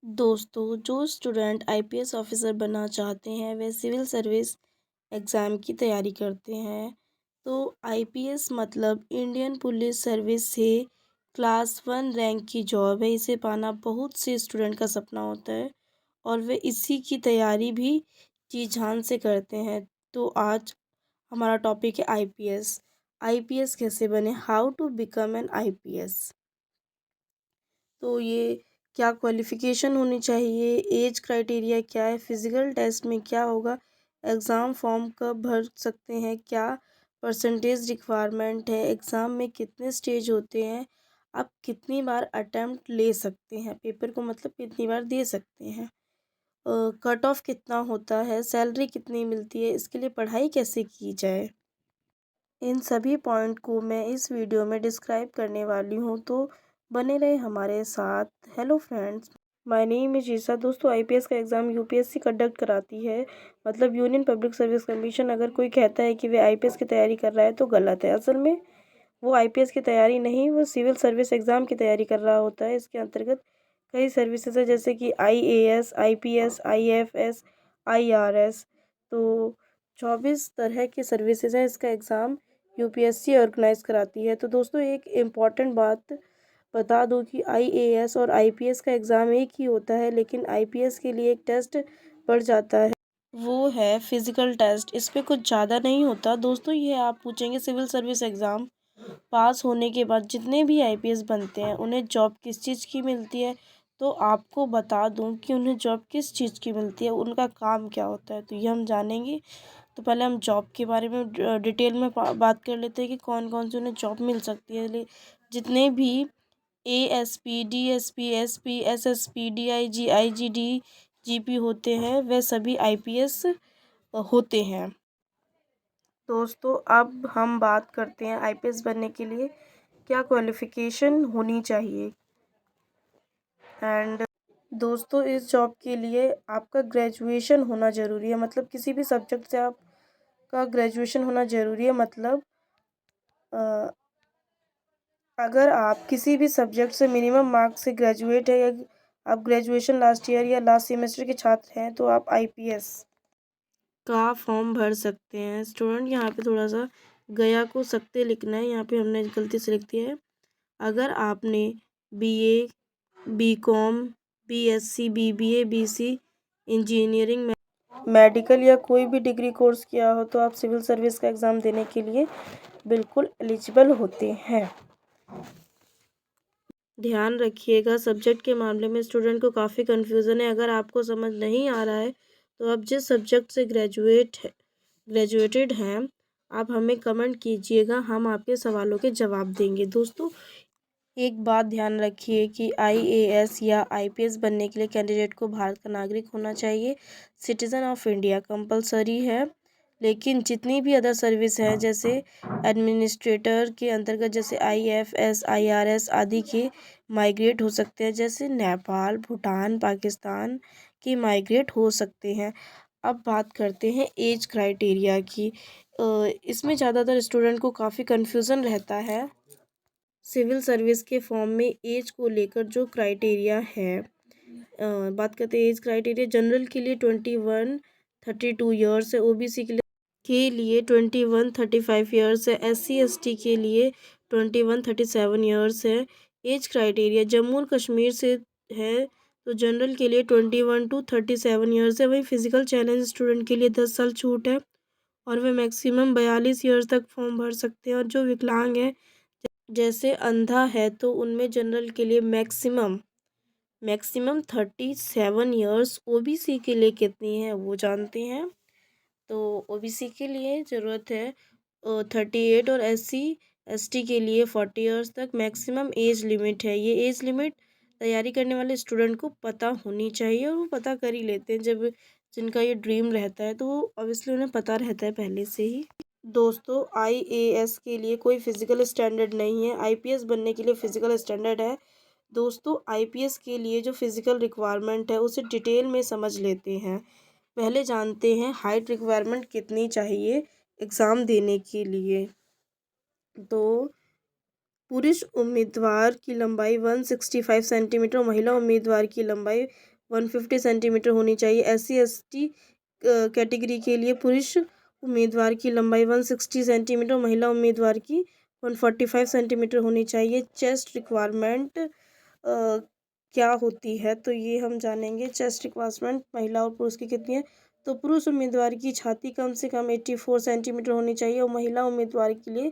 दोस्तों, जो student IPS officer बनना चाहते हैं वे सिविल सर्विस एग्ज़ाम की तैयारी करते हैं। तो आईपीएस मतलब इंडियन पुलिस सर्विस से क्लास 1 रैंक की जॉब है। इसे पाना बहुत से स्टूडेंट का सपना होता है और वे इसी की तैयारी भी जी जान से करते हैं। तो आज हमारा टॉपिक है आईपीएस। आईपीएस कैसे बने, how to become an IPS. तो ये क्या क्वालिफ़िकेशन होनी चाहिए, एज क्राइटेरिया क्या है, फ़िज़िकल टेस्ट में क्या होगा, एग्ज़ाम फॉर्म कब भर सकते हैं, क्या परसेंटेज रिक्वायरमेंट है, एग्ज़ाम में कितने स्टेज होते हैं, आप कितनी बार अटेम्प्ट ले सकते हैं पेपर को, मतलब कितनी बार दे सकते हैं, कट ऑफ कितना होता है, सैलरी कितनी मिलती है, इसके लिए पढ़ाई कैसे की जाए। इन सभी पॉइंट को मैं इस वीडियो में डिस्क्राइब करने वाली हूँ, तो बने रहे हमारे साथ। Hello friends, my name is Isha. दोस्तों, आईपीएस का एग्ज़ाम यूपीएससी कंडक्ट कराती है, मतलब यूनियन पब्लिक सर्विस कमीशन। अगर कोई कहता है कि वे आईपीएस की तैयारी कर रहा है तो गलत है। असल में वो आईपीएस की तैयारी नहीं, वो सिविल सर्विस एग्ज़ाम की तैयारी कर रहा होता है। इसके अंतर्गत कई सर्विसेज है, जैसे कि आईएएस, आईपीएस, आईएफएस, आईआरएस। तो 24 तरह की सर्विसेज हैं। इसका एग्ज़ाम यूपीएससी ऑर्गेनाइज कराती है। तो दोस्तों, एक इम्पॉर्टेंट बात बता दूं कि आईएएस और आईपीएस का एग्ज़ाम एक ही होता है, लेकिन आईपीएस के लिए एक टेस्ट बढ़ जाता है, वो है फिज़िकल टेस्ट। इस पे कुछ ज़्यादा नहीं होता। दोस्तों, ये आप पूछेंगे सिविल सर्विस एग्ज़ाम पास होने के बाद जितने भी आईपीएस बनते हैं उन्हें जॉब किस चीज़ की मिलती है, तो आपको बता दूं कि उन्हें जॉब किस चीज़ की मिलती है, उनका काम क्या होता है, तो ये हम जानेंगे। तो पहले हम जॉब के बारे में डिटेल में बात कर लेते हैं कि कौन कौन सी उन्हें जॉब मिल सकती है। जितने भी ASP, DSP, SP, SSP, DIG, IgD, GP होते हैं, वे सभी आईपीएस होते हैं। दोस्तों, अब हम बात करते हैं आईपीएस बनने के लिए क्या क्वालिफ़िकेशन होनी चाहिए। एंड दोस्तों, इस जॉब के लिए आपका ग्रेजुएशन होना ज़रूरी है, मतलब किसी भी सब्जेक्ट से आपका ग्रेजुएशन होना ज़रूरी है। मतलब अगर आप किसी भी सब्जेक्ट से मिनिमम मार्क्स से ग्रेजुएट है, या आप ग्रेजुएशन लास्ट ईयर या लास्ट सेमेस्टर के छात्र हैं, तो आप आईपीएस का फॉर्म भर सकते हैं। स्टूडेंट, यहाँ पे थोड़ा सा गया को सकते लिखना है, यहाँ पे हमने गलती से लिख दिया है। अगर आपने BA, BCom, BSc, BBA, BC, engineering, medical या कोई भी डिग्री कोर्स किया हो, तो आप सिविल सर्विस का एग्ज़ाम देने के लिए बिल्कुल एलिजिबल होते हैं। ध्यान रखिएगा, सब्जेक्ट के मामले में स्टूडेंट को काफ़ी कन्फ्यूज़न है। अगर आपको समझ नहीं आ रहा है तो आप जिस सब्जेक्ट से ग्रेजुएटेड हैं, आप हमें कमेंट कीजिएगा, हम आपके सवालों के जवाब देंगे। दोस्तों, एक बात ध्यान रखिए कि आईएएस या आईपीएस बनने के लिए कैंडिडेट को भारत का नागरिक होना चाहिए, सिटीज़न ऑफ इंडिया कंपलसरी है। लेकिन जितनी भी अदर सर्विस हैं, जैसे एडमिनिस्ट्रेटर के अंतर्गत जैसे आईएफएस, आईआरएस आदि के माइग्रेट हो सकते हैं, जैसे नेपाल, भूटान, पाकिस्तान के माइग्रेट हो सकते हैं। अब बात करते हैं एज क्राइटेरिया की। इसमें ज़्यादातर स्टूडेंट को काफ़ी कन्फ्यूज़न रहता है। सिविल सर्विस के फॉर्म में एज को लेकर जो क्राइटेरिया है, बात करते हैं एज क्राइटेरिया। जनरल के लिए 21-32 ईयर्स है, ओबीसी के लिए 21-35 ईयर्स है, SC/ST के लिए 21-37 ईयर्स है। एज क्राइटेरिया जम्मू और कश्मीर से है, तो जनरल के लिए 21-37 ईयर्स है। वहीं फिजिकल चैलेंज स्टूडेंट के लिए 10 साल छूट है और वे मैक्सिमम 42 ईयर्स तक फॉर्म भर सकते हैं। और जो विकलांग है, जैसे अंधा है, तो उनमें जनरल के लिए मैक्सिमम 37 ईयर्स। ओबीसी के लिए कितनी है वो जानते हैं। तो ओबीसी के लिए ज़रूरत है 38 और SC/ST के लिए 40 ईयर्स तक मैक्सिमम एज लिमिट है। ये एज लिमिट तैयारी करने वाले स्टूडेंट को पता होनी चाहिए, और वो पता कर ही लेते हैं। जब जिनका ये ड्रीम रहता है तो ऑब्वियसली उन्हें पता रहता है पहले से ही। दोस्तों, आईएएस के लिए कोई फिज़िकल स्टैंडर्ड नहीं है, आईपीएस बनने के लिए फ़िज़िकल स्टैंडर्ड है। दोस्तों, आईपीएस के लिए जो फिज़िकल रिक्वायरमेंट है उसे डिटेल में समझ लेते हैं। पहले जानते हैं हाइट रिक्वायरमेंट कितनी चाहिए एग्ज़ाम देने के लिए। तो पुरुष उम्मीदवार की लंबाई 165 सेंटीमीटर, महिला उम्मीदवार की लंबाई 150 सेंटीमीटर होनी चाहिए। SC/ST कैटेगरी के लिए पुरुष उम्मीदवार की लंबाई 160 सेंटीमीटर, महिला उम्मीदवार की 145 सेंटीमीटर होनी चाहिए। चेस्ट रिक्वायरमेंट क्या होती है, तो ये हम जानेंगे। चेस्ट रिक्वायरमेंट महिला और पुरुष की कितनी है, तो पुरुष उम्मीदवार की छाती कम से कम 84 सेंटीमीटर होनी चाहिए और महिला उम्मीदवार के लिए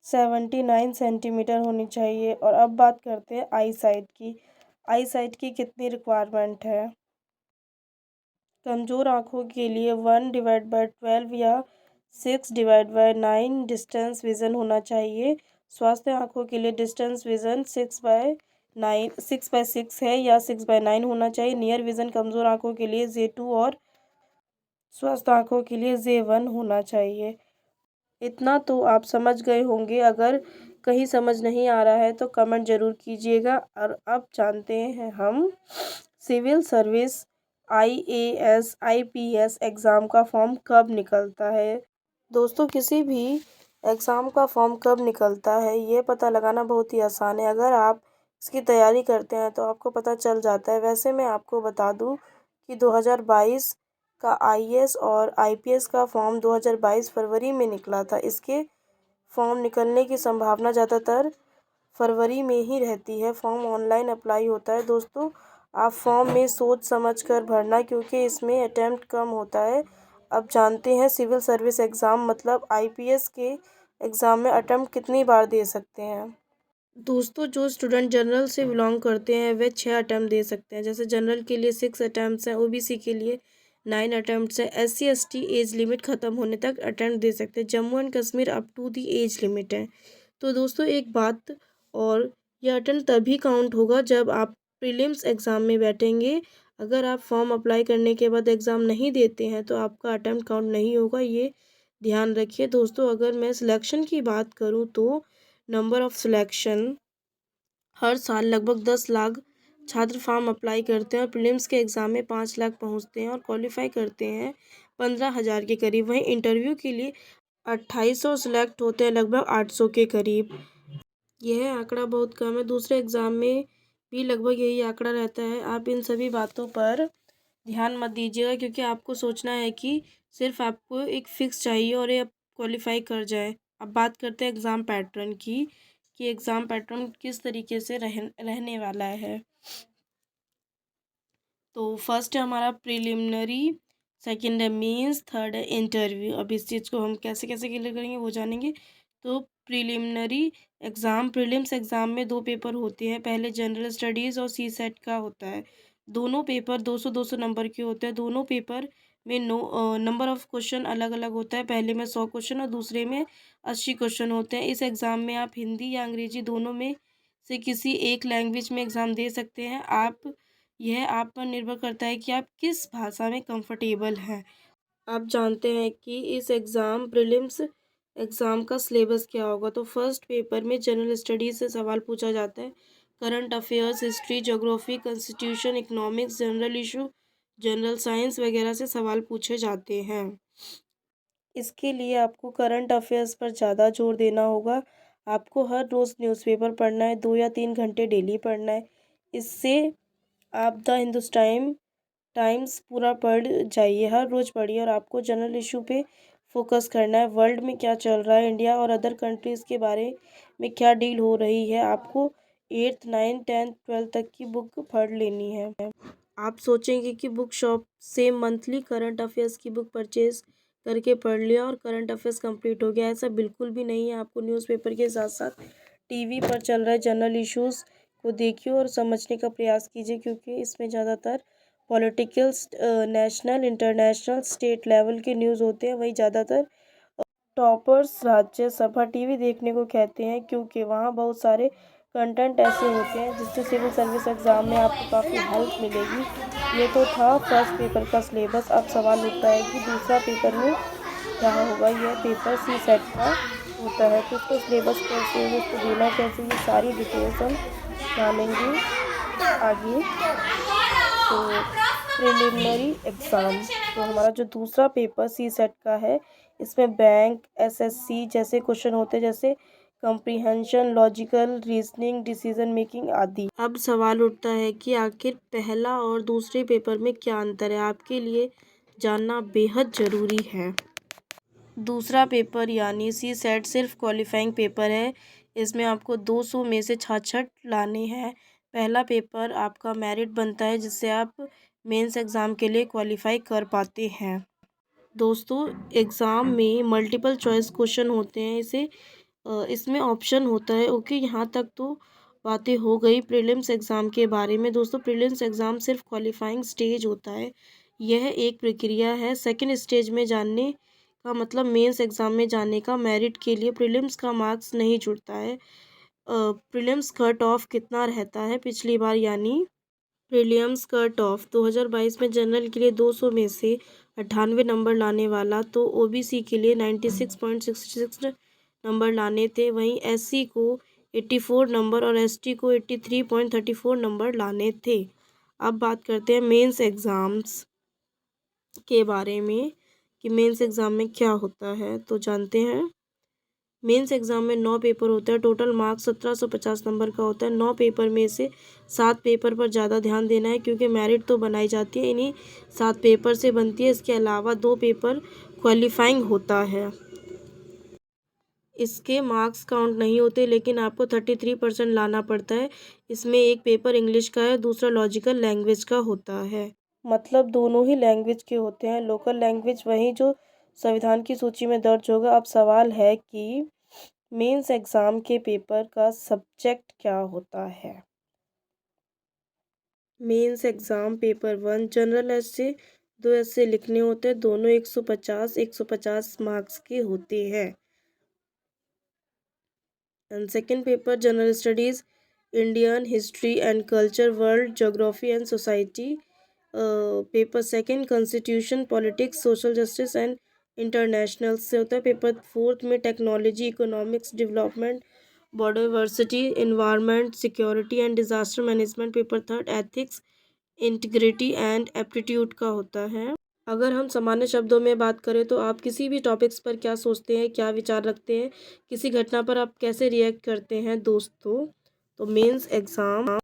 79 सेंटीमीटर होनी चाहिए। और अब बात करते हैं आई साइट की। आई साइट की कितनी रिक्वायरमेंट है? कमज़ोर आँखों के लिए 1/12 या 6/9 डिस्टेंस विज़न होना चाहिए। स्वास्थ्य आँखों के लिए डिस्टेंस विज़न 6/6 है या 6/9 होना चाहिए। नियर विज़न कमज़ोर आँखों के लिए J2 और स्वस्थ आँखों के लिए J1 होना चाहिए। इतना तो आप समझ गए होंगे। अगर कहीं समझ नहीं आ रहा है तो कमेंट ज़रूर कीजिएगा। और अब जानते हैं हम civil service IAS IPS exam का फॉर्म कब निकलता है। दोस्तों, किसी भी एग्ज़ाम का फॉर्म कब निकलता है ये पता लगाना बहुत ही आसान है। अगर आप इसकी तैयारी करते हैं तो आपको पता चल जाता है। वैसे मैं आपको बता दूं कि 2022 का IAS और IPS का फॉर्म 2022 फरवरी में निकला था। इसके फॉर्म निकलने की संभावना ज़्यादातर फरवरी में ही रहती है। फॉर्म ऑनलाइन अप्लाई होता है। दोस्तों, आप फॉर्म में सोच समझ कर भरना, क्योंकि इसमें अटैम्प्ट कम होता है। अब जानते हैं सिविल सर्विस एग्ज़ाम मतलब IPS के एग्ज़ाम में अटैम्प्ट कितनी बार दे सकते हैं। दोस्तों, जो स्टूडेंट जनरल से बिलोंग करते हैं वे 6 अटैम्प्ट दे सकते हैं। जैसे जनरल के लिए 6 अटैम्प्ट हैं, OBC के लिए 9 अटैम्प्ट हैं, SC/ST एज लिमिट ख़त्म होने तक अटैम्प्ट दे सकते हैं। Jammu and Kashmir up to the age limit है। तो दोस्तों, एक बात और, यह अटैम्प्ट तभी काउंट होगा जब आप प्रीलिम्स एग्ज़ाम में बैठेंगे। अगर आप फॉर्म अप्लाई करने के बाद एग्ज़ाम नहीं देते हैं तो आपका अटैम्प्ट काउंट नहीं होगा, ये ध्यान रखिए। दोस्तों, अगर मैं सिलेक्शन की बात करूँ तो नंबर ऑफ़ सिलेक्शन हर साल लगभग 10 लाख छात्र फॉर्म अप्लाई करते हैं और प्रीलिम्स के एग्ज़ाम में 5 लाख पहुंचते हैं और क्वालिफाई करते हैं 15,000 के करीब। वहीं इंटरव्यू के लिए 2800 सिलेक्ट होते हैं, लगभग 800 के करीब। यह आंकड़ा बहुत कम है। दूसरे एग्ज़ाम में भी लगभग यही आंकड़ा रहता है। आप इन सभी बातों पर ध्यान मत दीजिएगा, क्योंकि आपको सोचना है कि सिर्फ आपको एक फ़िक्स चाहिए और ये आप क्वालिफाई कर जाए। अब बात करते हैं एग्ज़ाम पैटर्न की, कि एग्ज़ाम पैटर्न किस तरीके से रहने वाला है। तो फर्स्ट है हमारा प्रिलिमिनरी, सेकंड है मेंस, थर्ड है इंटरव्यू। अब इस चीज़ को हम कैसे कैसे क्लियर करेंगे वो जानेंगे। तो प्रिलिमिनरी एग्ज़ाम, प्रीलिम्स एग्ज़ाम में 2 पेपर होते हैं। पहले जनरल स्टडीज़ और CSET का होता है। दोनों पेपर 200-200 नंबर के होते हैं। दोनों पेपर में नंबर ऑफ़ क्वेश्चन अलग अलग होता है। पहले में 100 क्वेश्चन और दूसरे में 80 क्वेश्चन होते हैं। इस एग्ज़ाम में आप हिंदी या अंग्रेजी दोनों में से किसी एक लैंग्वेज में एग्ज़ाम दे सकते हैं। यह आप पर निर्भर करता है कि आप किस भाषा में कंफर्टेबल हैं। आप जानते हैं कि इस प्रीलिम्स एग्ज़ाम का सिलेबस क्या होगा। तो फर्स्ट पेपर में जनरल स्टडीज़ से सवाल पूछा जाता है। Current affairs, history, geography, constitution, economics, general issue, general science वगैरह से सवाल पूछे जाते हैं। इसके लिए आपको करंट अफेयर्स पर ज़्यादा जोर देना होगा। आपको हर रोज़ न्यूज़पेपर पढ़ना है, 2 या 3 घंटे डेली पढ़ना है। इससे आप द हिंदुस्तान टाइम्स पूरा पढ़ जाइए, हर रोज़ पढ़िए। और आपको जनरल इशू पे फोकस करना है। वर्ल्ड में क्या चल रहा है, इंडिया और अदर कंट्रीज़ के बारे में क्या डील हो रही है। आपको 8th 9th 10th 12th तक की बुक पढ़ लेनी है। आप सोचेंगे कि बुक शॉप से मंथली करंट अफेयर्स की बुक परचेज़ करके पढ़ लिया और करंट अफेयर्स कंप्लीट हो गया। ऐसा बिल्कुल भी नहीं है। आपको न्यूज़पेपर के साथ साथ टीवी पर चल रहे जनरल इश्यूज़ को देखिए और समझने का प्रयास कीजिए, क्योंकि इसमें ज़्यादातर political, national, international, state level के न्यूज़ होते हैं। वही ज़्यादातर टॉपर्स राज्यसभा टीवी देखने को कहते हैं, क्योंकि वहाँ बहुत सारे कंटेंट ऐसे होते हैं जिससे सिविल सर्विस एग्ज़ाम में आपको काफ़ी हेल्प मिलेगी। ये तो था फर्स्ट पेपर का सिलेबस। अब सवाल उठता है कि दूसरा पेपर में क्या होगा। यह पेपर CSET का होता है। तो उसका सिलेबस कैसे है, उसको देना कैसे, ये सारी डिटेल्स हम जानेंगे आगे। तो प्रिलिमिनरी एग्ज़ाम, तो हमारा जो दूसरा पेपर CSET का है, इसमें बैंक, SSC जैसे क्वेश्चन होते हैं, जैसे comprehension, logical reasoning, decision making आदि। अब सवाल उठता है कि आखिर पहला और दूसरे पेपर में क्या अंतर है, आपके लिए जानना बेहद ज़रूरी है। दूसरा पेपर यानी CSAT सिर्फ क्वालिफाइंग पेपर है। इसमें आपको 200 में से 66 लाने हैं। पहला पेपर आपका मेरिट बनता है जिससे आप मेंस एग्ज़ाम के लिए क्वालिफाई कर पाते हैं। दोस्तों, एग्ज़ाम में मल्टीपल चॉइस क्वेश्चन होते हैं। इसमें ऑप्शन होता है। ओके, यहाँ तक तो बातें हो गई प्रीलिम्स एग्ज़ाम के बारे में। दोस्तों, प्रीलिम्स एग्ज़ाम सिर्फ क्वालिफाइंग स्टेज होता है। यह एक प्रक्रिया है। सेकंड स्टेज में जानने का मतलब मेंस एग्ज़ाम में जाने का। मेरिट के लिए प्रीलिम्स का मार्क्स नहीं जुड़ता है। प्रीलिम्स कट ऑफ कितना रहता है पिछली बार, यानी प्रीलिम्स कट ऑफ 2022 में जनरल के लिए 200 में से 98 नंबर लाने वाला, तो OBC के लिए 96.66 नंबर लाने थे। वहीं SC को 84 नंबर और ST को 83.34 नंबर लाने थे। अब बात करते हैं मेंस एग्ज़ाम्स के बारे में कि मेंस एग्ज़ाम में क्या होता है, तो जानते हैं। मेंस एग्ज़ाम में 9 पेपर होते हैं। टोटल मार्क्स 1750 नंबर का होता है। 9 पेपर में से 7 पेपर पर ज़्यादा ध्यान देना है क्योंकि मेरिट तो बनाई जाती है, इन्हीं 7 पेपर से बनती है। इसके अलावा 2 पेपर क्वालिफाइंग होता है। इसके मार्क्स काउंट नहीं होते, लेकिन आपको 33% लाना पड़ता है। इसमें एक पेपर इंग्लिश का है, दूसरा लॉजिकल लैंग्वेज का होता है। मतलब दोनों ही लैंग्वेज के होते हैं। लोकल लैंग्वेज वही जो संविधान की सूची में दर्ज होगा। अब सवाल है कि मेंस एग्ज़ाम के पेपर का सब्जेक्ट क्या होता है। मेंस एग्ज़ाम पेपर 1 जनरल ऐसे 2 ऐसे लिखने होते हैं। दोनों 150 मार्क्स के होते हैं। And second paper general studies, Indian history and culture, world geography and society. Paper second constitution, politics, social justice and international से होता है। पेपर फोर्थ में technology, economics, development, biodiversity, environment, security and disaster management. Paper third ethics, integrity and aptitude का होता है। अगर हम सामान्य शब्दों में बात करें तो आप किसी भी टॉपिक्स पर क्या सोचते हैं, क्या विचार रखते हैं, किसी घटना पर आप कैसे रिएक्ट करते हैं दोस्तों। तो मेंस एग्ज़ाम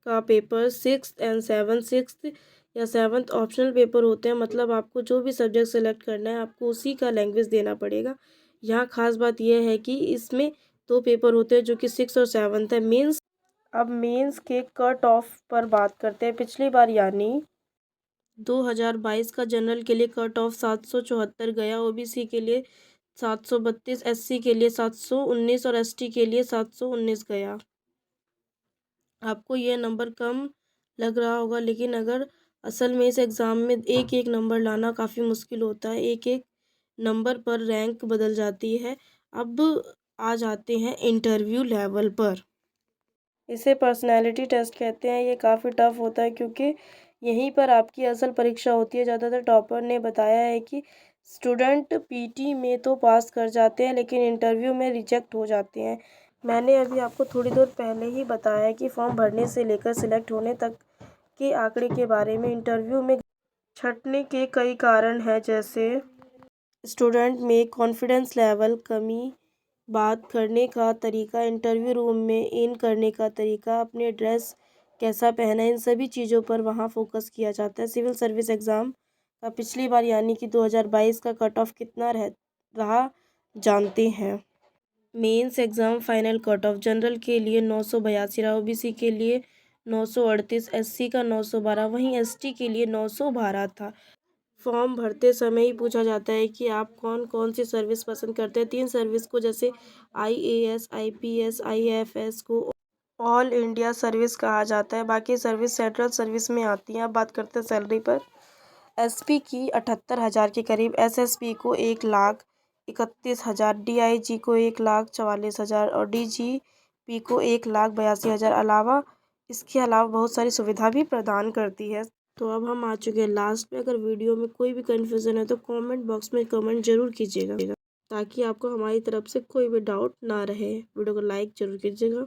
का पेपर 6th एंड 6th या 7th ऑप्शनल पेपर होते हैं। मतलब आपको जो भी सब्जेक्ट सेलेक्ट करना है आपको उसी का लैंग्वेज देना पड़ेगा। यहाँ खास बात यह है कि इसमें 2 पेपर होते हैं जो कि 6 और 7 है। अब मेंस के कट ऑफ पर बात करते हैं। पिछली बार यानी 2022 का जनरल के लिए कट ऑफ 774 गया, OBC के लिए 732, SC के लिए 719 और ST के लिए 719 गया। आपको यह नंबर कम लग रहा होगा, लेकिन अगर असल में इस एग्ज़ाम में एक एक नंबर लाना काफ़ी मुश्किल होता है। एक एक नंबर पर रैंक बदल जाती है। अब आ जाते हैं इंटरव्यू लेवल पर। इसे पर्सनैलिटी टेस्ट कहते हैं। ये काफ़ी टफ होता है क्योंकि यहीं पर आपकी असल परीक्षा होती है। ज़्यादातर टॉपर ने बताया है कि स्टूडेंट PT में तो पास कर जाते हैं लेकिन इंटरव्यू में रिजेक्ट हो जाते हैं। मैंने अभी आपको थोड़ी देर पहले ही बताया कि फॉर्म भरने से लेकर सिलेक्ट होने तक के आंकड़े के बारे में। इंटरव्यू में छंटने के कई कारण हैं, जैसे स्टूडेंट में कॉन्फिडेंस लेवल कमी, बात करने का तरीका, इंटरव्यू रूम में इन करने का तरीका, अपने ड्रेस कैसा पहना, इन सभी चीज़ों पर वहाँ फोकस किया जाता है। सिविल सर्विस एग्ज़ाम का पिछली बार यानी कि 2022 का कट ऑफ कितना रहा जानते हैं। Mains exam final cut off general के लिए 982 रहा, OBC के लिए 938, SC का 912, वहीं ST के लिए 912 था। फॉर्म भरते समय ही पूछा जाता है कि आप कौन कौन सी सर्विस पसंद करते हैं। 3 सर्विस को, जैसे IAS, IPS, IFS को ऑल इंडिया सर्विस कहा जाता है। बाकी सर्विस सेंट्रल सर्विस में आती हैं। अब बात करते हैं सैलरी पर। SP की 78,000 के करीब, SSP को 1,31,000, DIG को 1,44,000 और DGP को 1,82,000। इसके अलावा बहुत सारी सुविधा भी प्रदान करती है। तो अब हम आ चुके हैं लास्ट में। अगर वीडियो में कोई भी कन्फ्यूज़न है तो कमेंट बॉक्स में कमेंट जरूर कीजिएगा ताकि आपको हमारी तरफ से कोई भी डाउट ना रहे। वीडियो को लाइक जरूर कीजिएगा।